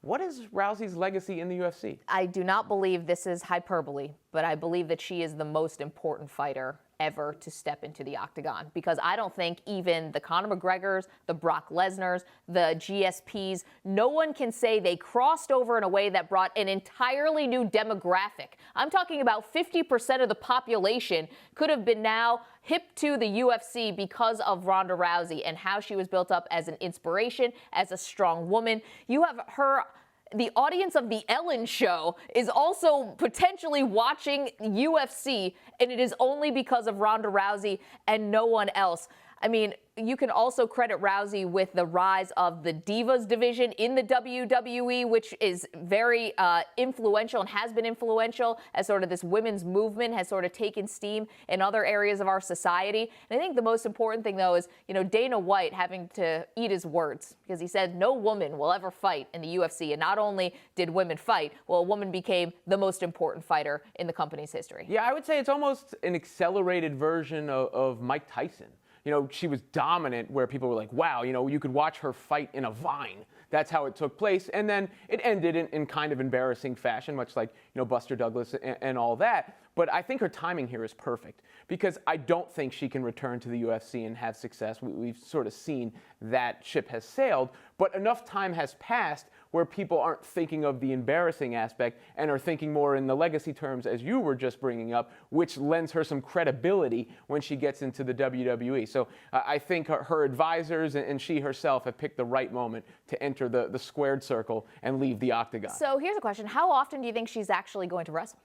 What is Rousey's legacy in the UFC? I do not believe this is hyperbole, but I believe that she is the most important fighter ever to step into the octagon, because I don't think even the Conor McGregors, the Brock Lesnars, the GSPs, no one can say they crossed over in a way that brought an entirely new demographic. I'm talking about 50% of the population could have been now hip to the UFC because of Ronda Rousey and how she was built up as an inspiration, as a strong woman. You have her. The audience of the Ellen Show is also potentially watching UFC, and it is only because of Ronda Rousey and no one else. I mean, you can also credit Rousey with the rise of the Divas division in the WWE, which is very influential and has been influential as sort of this women's movement has sort of taken steam in other areas of our society. And I think the most important thing, though, is, Dana White having to eat his words, because he said no woman will ever fight in the UFC. And not only did women fight, well, a woman became the most important fighter in the company's history. Yeah, I would say it's almost an accelerated version of Mike Tyson. She was dominant where people were like, wow, you could watch her fight in a vine. That's how it took place. And then it ended in kind of embarrassing fashion, much like, Buster Douglas and all that. But I think her timing here is perfect, because I don't think she can return to the UFC and have success. We've sort of seen that ship has sailed, but enough time has passed where people aren't thinking of the embarrassing aspect and are thinking more in the legacy terms, as you were just bringing up, which lends her some credibility when she gets into the WWE. So I think her advisors and she herself have picked the right moment to enter the squared circle and leave the octagon. So here's a question. How often do you think she's actually going to wrestle?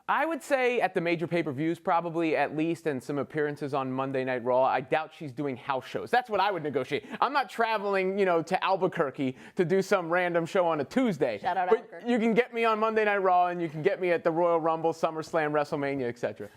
I would say at the major pay-per-views, probably at least, and some appearances on Monday Night Raw. I doubt she's doing house shows. That's what I would negotiate. I'm not traveling, to Albuquerque to do some random show on a Tuesday. Shout out but Albuquerque. You can get me on Monday Night Raw, and you can get me at the Royal Rumble, SummerSlam, WrestleMania, etc.